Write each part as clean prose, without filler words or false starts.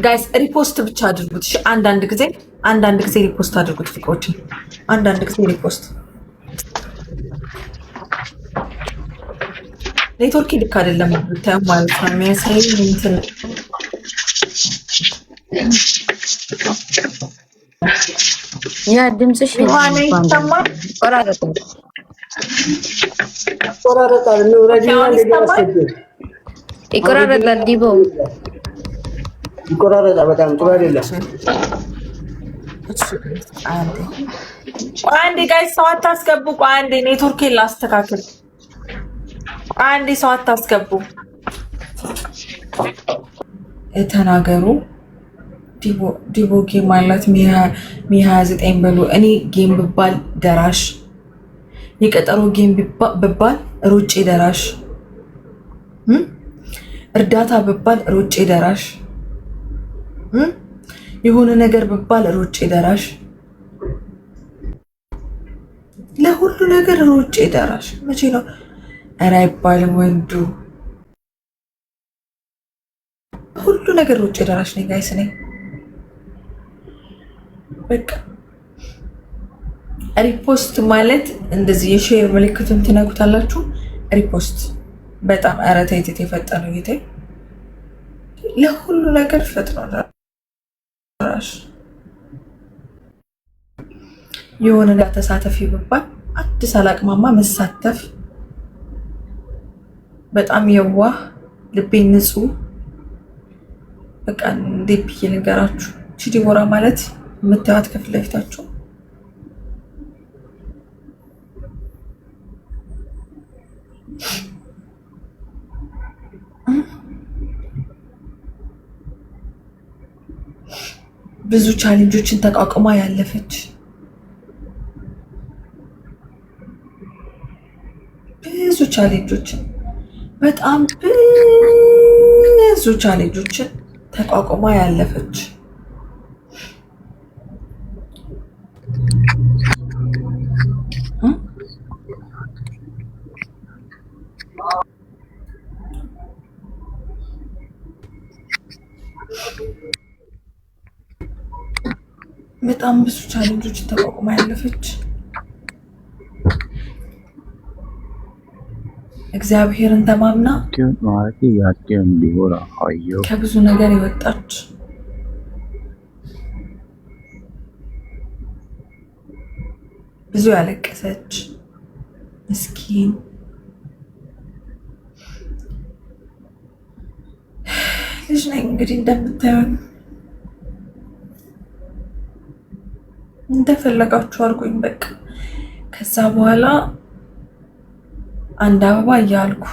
ጋይስ ሪፖስት ብቻ አድርጉት። እሺ አንዳንድ ጊዜ ሪፖስት አድርጉት ፍቅሮች፣ አንዳንድ ጊዜ ሪፖስት። ኔትወርክ ልክ አይደለም ብታዩ ማለት ነው የሚያሳየው እንትን ያ ድምጽሽ ይሰማል። ቆራረጣል ነው ረዲና ለማስከብ ይቆራረጣል። ዲቦ ይቆራረጣል። በጣም ጥሩ አይደለም። አንዴ ጋይስ ሰው አታስገቡ። አንዴ ኔትወርኬን ላስተካክል። አንዴ ሰው አታስገቡ። ተናገሩ። ዲቦ ጌም ማለት ሚ29 በሉ። እኔ ጌም ብባል ደራሽ፣ የቀጠሮ ጌም ብባል ሩጬ ደራሽ፣ እርዳታ ብባል ሩጬ ደራሽ፣ የሆነ ነገር ብባል ሩጬ ደራሽ፣ ለሁሉ ነገር ሩጬ ደራሽ። መቼ ነው? ኧረ አይባልም ወንዱ። ሁሉ ነገር ሩጬ ደራሽ ነኝ ጋይስ ነኝ። በቃ ሪፖስት ማለት እንደዚህ የሼር ምልክቱን ትነኩታላችሁ። ሪፖስት በጣም ኧረ ተይ የፈጠነው ጌታ ለሁሉ ነገር ፈጥኖ ደራሽ። የሆነ ነገር ተሳተፊ ብባል አዲስ አላቅማማ መሳተፍ። በጣም የዋህ ልቤ ንጹህ። በቃ እንዴት ብዬ ልንገራችሁ? ዲቦራ ማለት የምታዩት ከፊት ለፊታችሁ ብዙ ቻሌንጆችን ተቋቁማ ያለፈች ብዙ ቻሌንጆችን በጣም ብዙ ቻሌንጆችን ተቋቁማ ያለፈች በጣም ብዙ ቻሌንጆችን ተቋቁማ ያለፈች እግዚአብሔርን ተማምና ከብዙ ነገር የወጣች ብዙ ያለቀሰች ምስኪን ልጅ ነኝ። እንግዲህ እንደምታዩን እንደፈለጋችሁ አድርጎኝ በቃ ከዛ በኋላ አንድ አበባ እያልኩ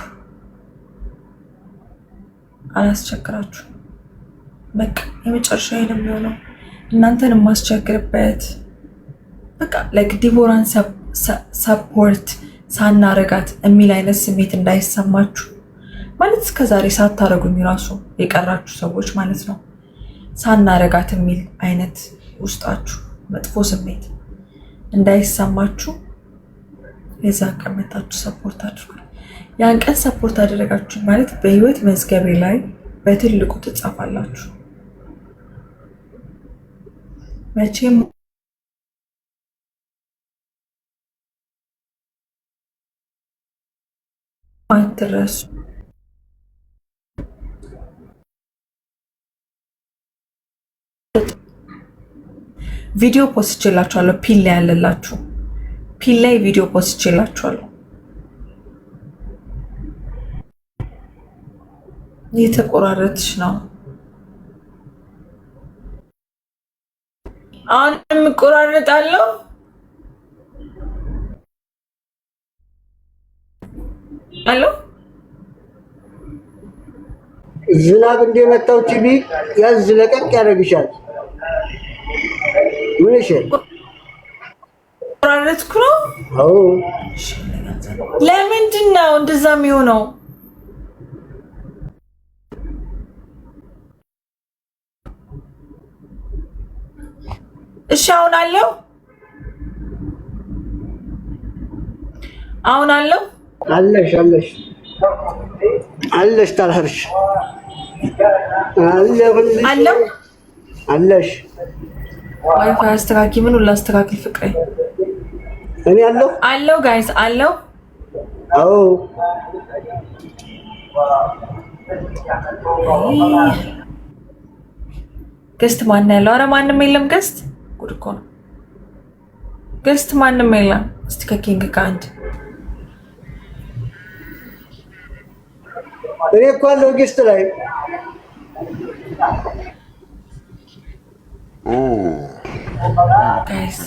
አላስቸግራችሁ። በቃ የመጨረሻ ነው የሚሆነው እናንተን የማስቸግርበት በቃ ዲቦራን ሰፖርት ሳናረጋት የሚል አይነት ስሜት እንዳይሰማችሁ ማለት እስከዛሬ ሳታረጉኝ ራሱ የቀራችሁ ሰዎች ማለት ነው። ሳናረጋት የሚል አይነት ውስጣችሁ መጥፎ ስሜት እንዳይሰማችሁ የዛ ቀን መታችሁ ሰፖርት አድርጉ። ያን ቀን ሰፖርት አደረጋችሁ ማለት በህይወት መዝገቤ ላይ በትልቁ ትጻፋላችሁ። መቼም አትረሱ። ቪዲዮ ፖስት ይችላችኋለሁ። ፒን ላይ ያለላችሁ ፒን ላይ ቪዲዮ ፖስት ይችላችኋለሁ። የተቆራረጥሽ ነው አሁን የምቆራረጣለሁ። አሎ ዝናብ እንደመጣው ቲቪ ያዝ ለቀቅ ያደርግሻል። ምን እሺ ቆራረጥኩ ነው። አዎ ለምንድን ነው እንደዛ የሚሆነው? እሺ አሁን አለው አለሽ አለሽ ታልህርሽ አለው አለሽ ዋይፋይ አስተካኪ ምን ሁሉ አስተካክል ፍቅሬ እኔ አለው ጋይስ አለው አዎ ገስት ማን ያለው? ኧረ ማንም የለም ገስት ጉድ እኮ ነው ገስት ማንም የለም እስቲ ከኪንግ ከአንድ እኔ እኮ አለው ገስት ላይ ጋይስ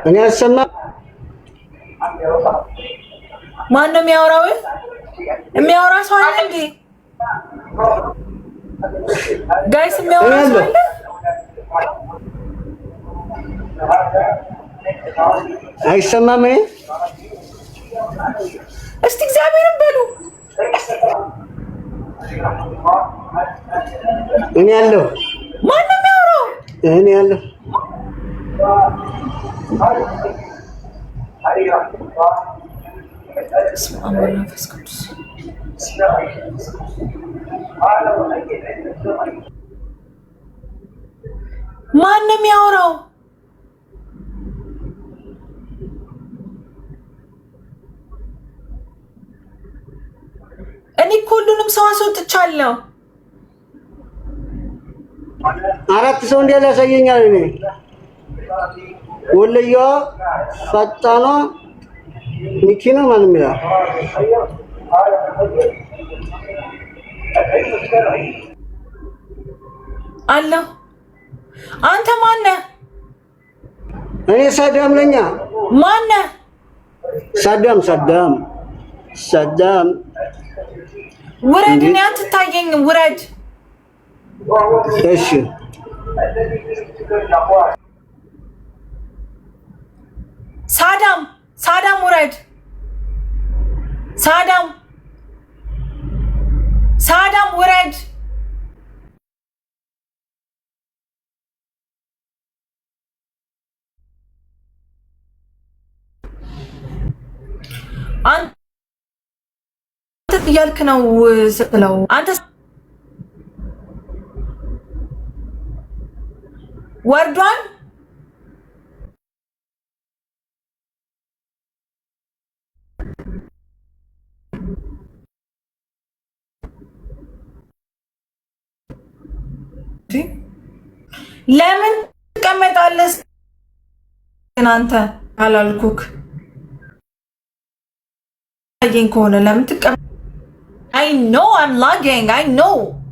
እኔ አሰማ ማን ነው የሚያወራው? የሚያወራ ሰው አለ እንዴ? ጋይስ የሚያወራ ሰው አለ? አይሰማም? እስቲ እግዚአብሔርን በሉ። እኔ አለሁ። ማን ነው የሚያወራው? እኔ አለሁ። መንፈስ ቅዱስ ማን ነው የሚያወራው? እኔ እኮ ሁሉንም ሰው አስወጥቻለሁ። አራት ሰው እንዲያለ ያሳየኛል። እኔ ወለየዋ ፈጣኗ ሚኪ ነው ማለት ነው። አለሁ። አንተ ማን ነህ? እኔ ሳዳም ነኝ። ማን ነህ? ሳዳም ውረድ። እኔ አትታየኝም። ውረድ። እሺ ሳዳም ውረድ። ሳዳም ውረድ። አንተ እያልክ ነው ስትለው አንተ ወርዷል። ለምን ትቀመጣለህ? አንተ አላልኩክ? አየኝ ከሆነ ለምን ትቀመጥ? I know I'm lagging. I know.